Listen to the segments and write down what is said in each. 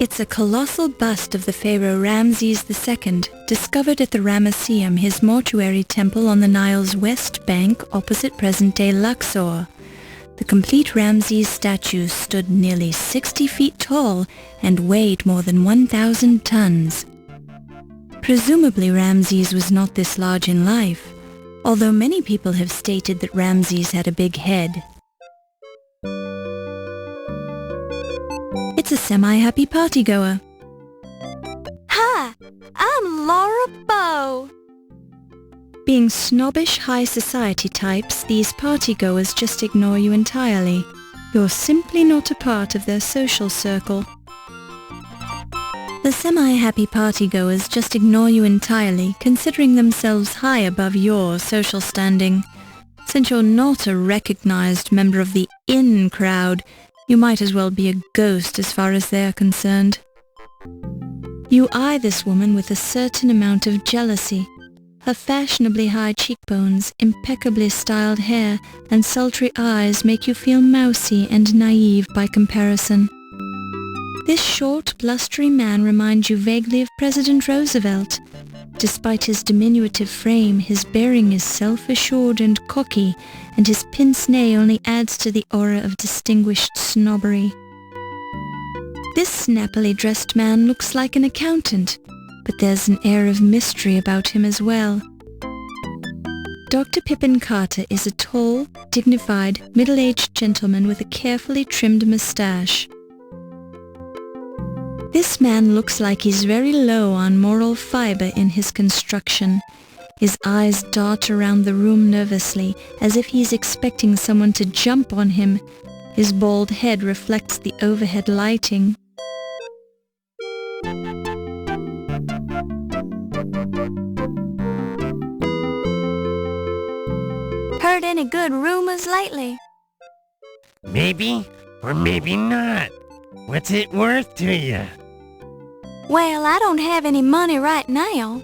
It's a colossal bust of the pharaoh Ramses II, discovered at the Ramesseum, his mortuary temple on the Nile's west bank opposite present-day Luxor. The complete Ramses statue stood nearly 60 feet tall and weighed more than 1,000 tons. Presumably Ramses was not this large in life, although many people have stated that Ramses had a big head. It's a semi-happy partygoer. Hi, I'm Laura Bow. Being snobbish high society types, these partygoers just ignore you entirely. You're simply not a part of their social circle. The semi-happy partygoers just ignore you entirely, considering themselves high above your social standing. Since you're not a recognized member of the in crowd, you might as well be a ghost as far as they're concerned. You eye this woman with a certain amount of jealousy. Her fashionably high cheekbones, impeccably styled hair, and sultry eyes make you feel mousy and naive by comparison. This short, blustery man reminds you vaguely of President Roosevelt. Despite his diminutive frame, his bearing is self-assured and cocky, and his pince-nez only adds to the aura of distinguished snobbery. This snappily dressed man looks like an accountant, but there's an air of mystery about him as well. Dr. Pippin Carter is a tall, dignified, middle-aged gentleman with a carefully trimmed mustache. This man looks like he's very low on moral fiber in his construction. His eyes dart around the room nervously, as if he's expecting someone to jump on him. His bald head reflects the overhead lighting. Heard any good rumors lately? Maybe, or maybe not. What's it worth to you? Well, I don't have any money right now.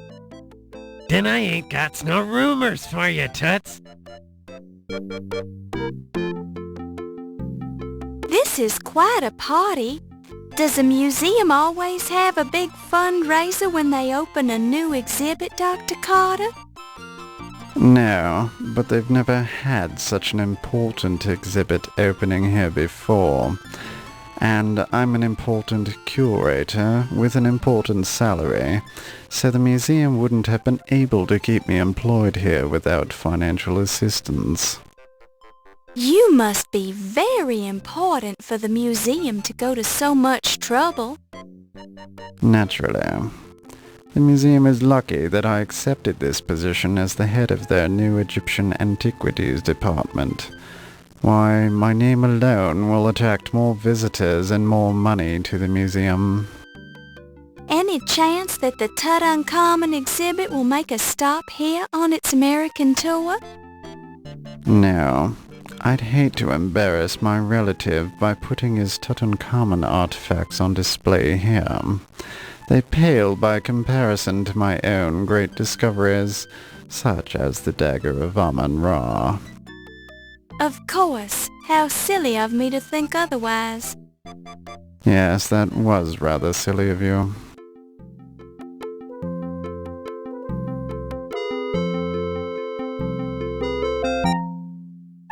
Then I ain't got no rumors for you, Toots. This is quite a party. Does the museum always have a big fundraiser when they open a new exhibit, Dr. Carter? No, but they've never had such an important exhibit opening here before. And I'm an important curator with an important salary, so the museum wouldn't have been able to keep me employed here without financial assistance. You must be very important for the museum to go to so much trouble. Naturally. The museum is lucky that I accepted this position as the head of their new Egyptian antiquities department. Why, my name alone will attract more visitors and more money to the museum. Any chance that the Tutankhamun exhibit will make a stop here on its American tour? No. I'd hate to embarrass my relative by putting his Tutankhamun artifacts on display here. They pale by comparison to my own great discoveries, such as the Dagger of Amon. Of course. How silly of me to think otherwise. Yes, that was rather silly of you.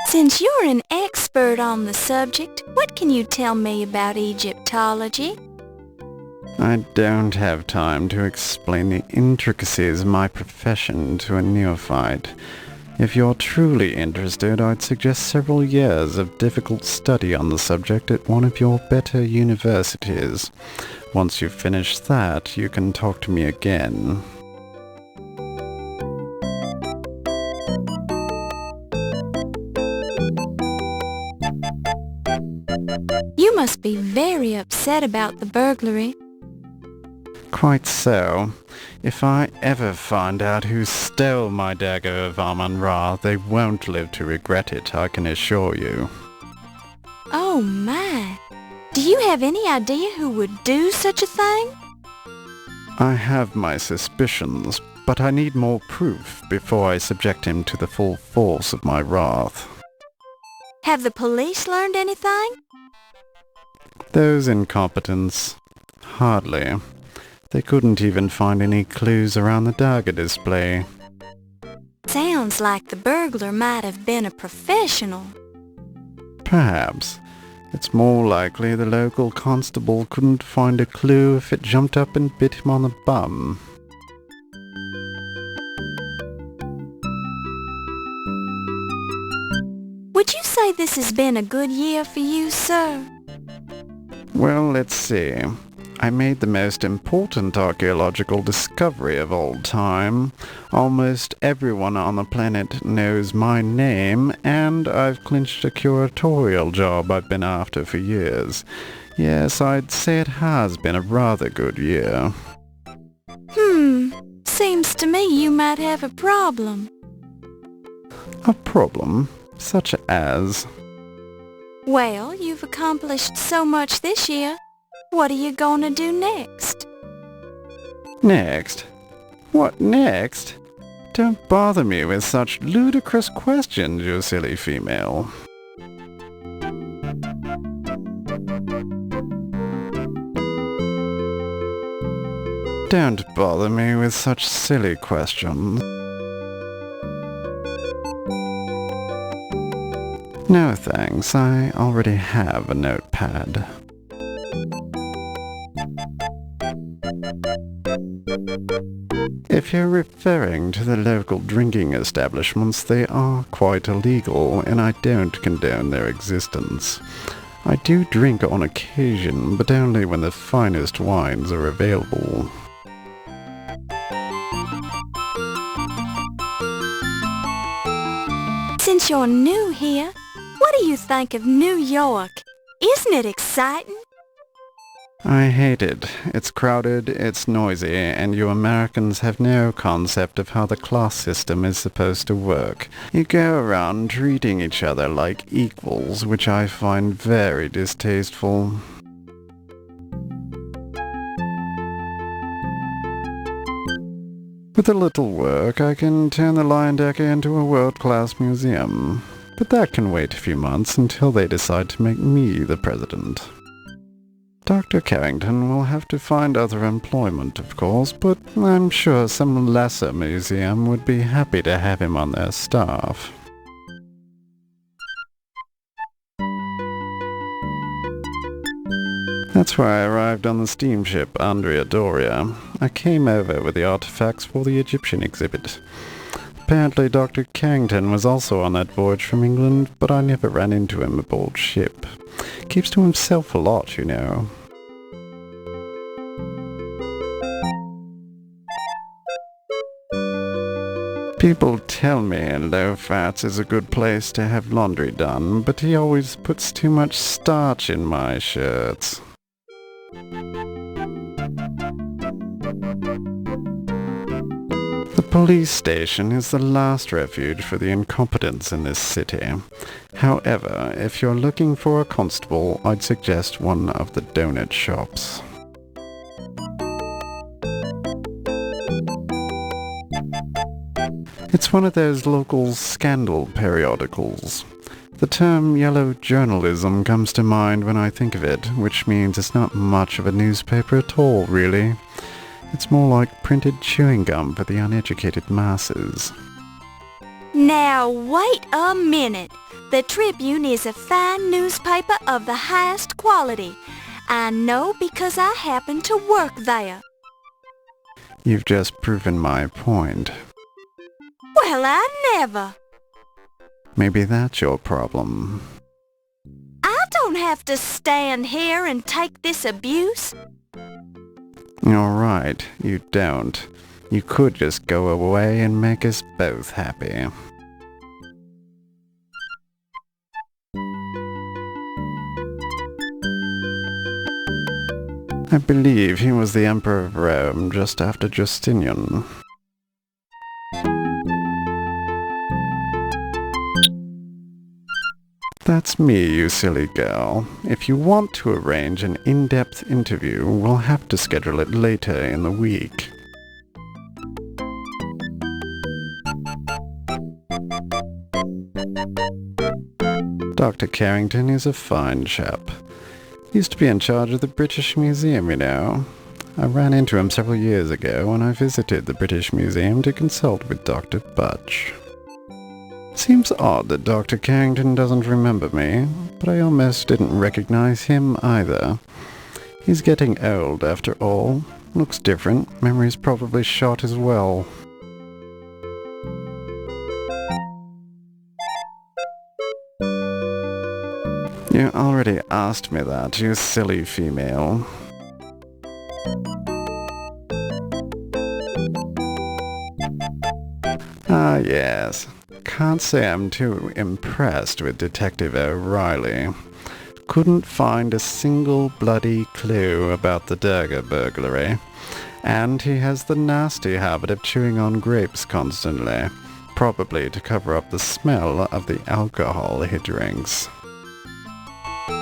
Since you're an expert on the subject, what can you tell me about Egyptology? I don't have time to explain the intricacies of my profession to a neophyte. If you're truly interested, I'd suggest several years of difficult study on the subject at one of your better universities. Once you've finished that, you can talk to me again. You must be very upset about the burglary. Quite so. If I ever find out who stole my Dagger of Amon, they won't live to regret it, I can assure you. Oh my! Do you have any idea who would do such a thing? I have my suspicions, but I need more proof before I subject him to the full force of my wrath. Have the police learned anything? Those incompetents. Hardly. They couldn't even find any clues around the Dagger display. Sounds like the burglar might have been a professional. Perhaps. It's more likely the local constable couldn't find a clue if it jumped up and bit him on the bum. Would you say this has been a good year for you, sir? Well, let's see. I made the most important archaeological discovery of all time. Almost everyone on the planet knows my name, and I've clinched a curatorial job I've been after for years. Yes, I'd say it has been a rather good year. Seems to me you might have a problem. A problem? Such as? Well, you've accomplished so much this year. What are you gonna do next? Next? What next? Don't bother me with such ludicrous questions, you silly female. Don't bother me with such silly questions. No thanks, I already have a notepad. If you're referring to the local drinking establishments, they are quite illegal, and I don't condone their existence. I do drink on occasion, but only when the finest wines are available. Since you're new here, what do you think of New York? Isn't it exciting? I hate it. It's crowded, it's noisy, and you Americans have no concept of how the class system is supposed to work. You go around treating each other like equals, which I find very distasteful. With a little work, I can turn the Lion Decker into a world-class museum. But that can wait a few months until they decide to make me the president. Dr. Carrington will have to find other employment, of course, but I'm sure some lesser museum would be happy to have him on their staff. That's why I arrived on the steamship Andrea Doria. I came over with the artifacts for the Egyptian exhibit. Apparently Dr. Carrington was also on that voyage from England, but I never ran into him aboard ship. Keeps to himself a lot, you know. People tell me Low Fats is a good place to have laundry done, but he always puts too much starch in my shirts. The police station is the last refuge for the incompetents in this city. However, if you're looking for a constable, I'd suggest one of the donut shops. It's one of those local scandal periodicals. The term yellow journalism comes to mind when I think of it, which means it's not much of a newspaper at all, really. It's more like printed chewing gum for the uneducated masses. Now, wait a minute. The Tribune is a fine newspaper of the highest quality. I know because I happen to work there. You've just proven my point. Well, I never. Maybe that's your problem. I don't have to stand here and take this abuse. All right, you don't. You could just go away and make us both happy. I believe he was the Emperor of Rome just after Justinian. That's me, you silly girl. If you want to arrange an in-depth interview, we'll have to schedule it later in the week. Dr. Carrington is a fine chap. Used to be in charge of the British Museum, you know. I ran into him several years ago when I visited the British Museum to consult with Dr. Butch. Seems odd that Dr. Carrington doesn't remember me, but I almost didn't recognize him either. He's getting old after all. Looks different. Memory's probably shot as well. You already asked me that, you silly female. Ah, yes. Can't say I'm too impressed with Detective O'Reilly. Couldn't find a single bloody clue about the Dagger burglary. And he has the nasty habit of chewing on grapes constantly, probably to cover up the smell of the alcohol he drinks.